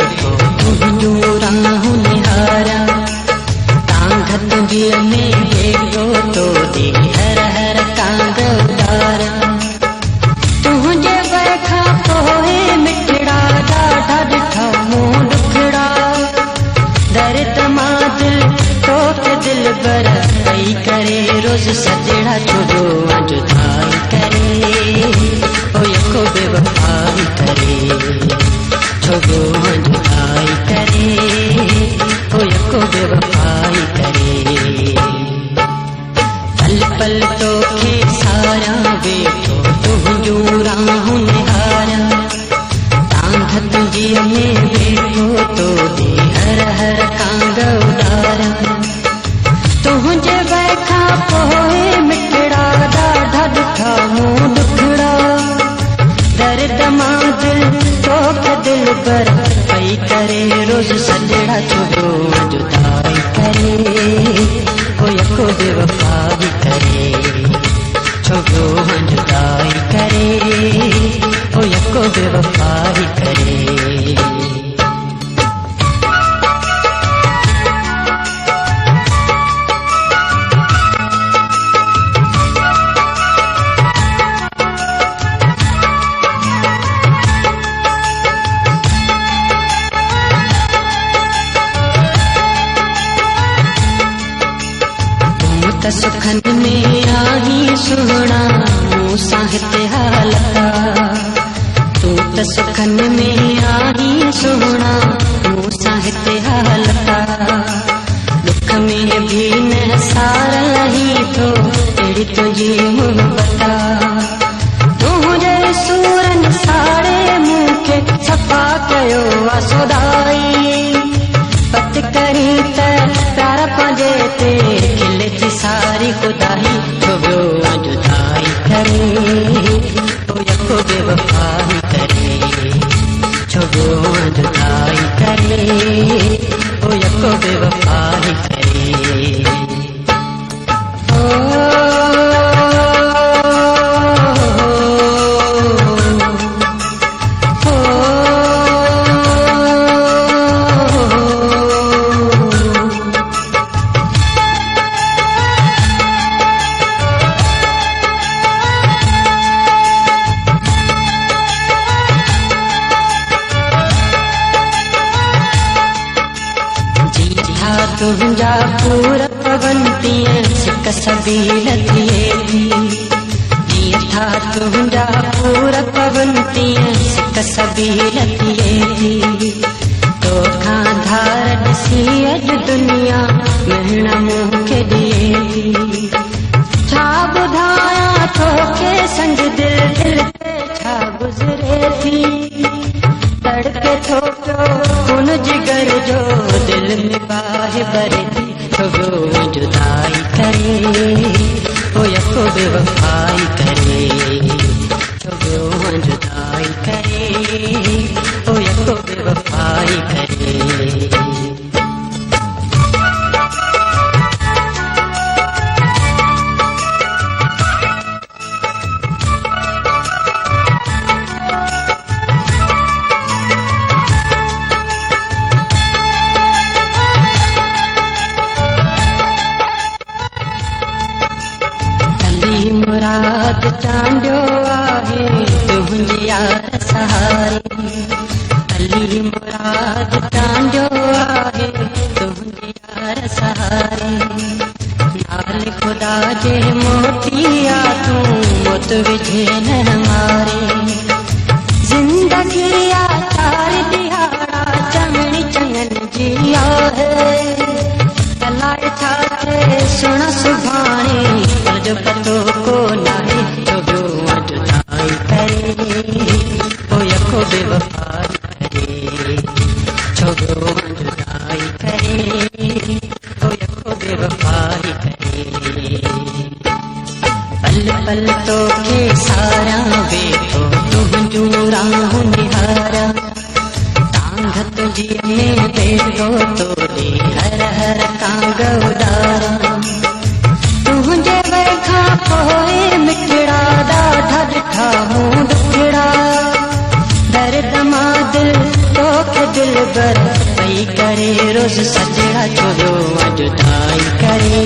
वेठो तुंहिंजूं राहूं निहारा तांघ तुंहिंजीअ में वेठो तो दी हर हर कांग उडारा तुंहिंजे वर खां पोइ मिठड़ा ॾाढा ॾिठा मूं ॾुखड़ा दर्द मां दिल तोखे दिल बर कई करे रोज़ सजड़ा छुडो जुदाई करे ओ यको बेवफाई करे छोड़ो जुदाई करे ओ यको बेवफाई करे पल पल तोखे सारा वेठो तुंहिंजूं राहूं निहारा तांघ तुंहिंजीअ में वेठो तो दे हर हर कांग उडारा तुंहिंजे वर खां पोइ मिठड़ा ॾाढा ॾुखा मूं ॾुखड़ा दर्द मां दिल तोखे दिल बर पई करे रोज़ सजड़ा छुडो जुदाई करे ओ यको बेवफाई करे छोड़ो जुदाई करे ओ यको बेवफाई करे सुखन में आही सुहणा मूं सां हिते हालता तूं त सुखन में आही सुहणा मूं सां हिते हालता दुख में भी न सारही थो अहिड़ी तुंहिंजी मुहबता तुंहिंजे सूरन साड़े मूंखे सफ़ा कयो आहे सोदाई पत करी त प्यार पंहिंजे ते खिले थी सारी खुदाई छोड़ो जुदाई करे ओ यको बेवफाई करे छोड़ो जुदाई करे ओ यको बेवफाई करे तुंहिंजा पूर पवंतीअ सिक सबील थिए थी जीअं था तुंहिंजा पूर पवंतीअ सिक सबील थिए थी तोखां धार ॾिसी अॼु दुनिया महण मूंखे ॾिए थी छा ॿुधायां तोखे संग दिल दिल ते छा गुज़रे थी तड़के थो पियो खून जिगर जो दिल में बाहि भरे थी छोड़ो जुदाई करे ओ यको बेवफाई करे छोड़ो जुदाई करे ओ यको बेवफाई करे मुराद चांडियो आहे तुंहिंजी याद सहारे अली मुराद चांडियो आहे तुंहिंजी याद सहारे नाल खुदा जे मोतिया तूं मोत विझे न मारे जिंदगी चार दिहाड़ा चङणी चङनि जी आहे अलाए छा थिए सुण सुभाणे जो पतो को नाहे छोड़ो जुदाई करे ओ यको बेवफाई करे छोड़ो जुदाई करे ओ यको बेवफाई करे पल पल तोखे सारा वेठो तुंहिंजूं राहूं निहारा तांघ तुंहिंजीअ में वेठो तो दे हर हर कांग उडारा तुंहिंजे वर खां पोइ मिठड़ा ॾाढा ॾिठा मूं ॾुखड़ा दर्द मां दिल तोखे दिल बर पई करे रोज़ सजड़ा छोड़ो जुदाई करे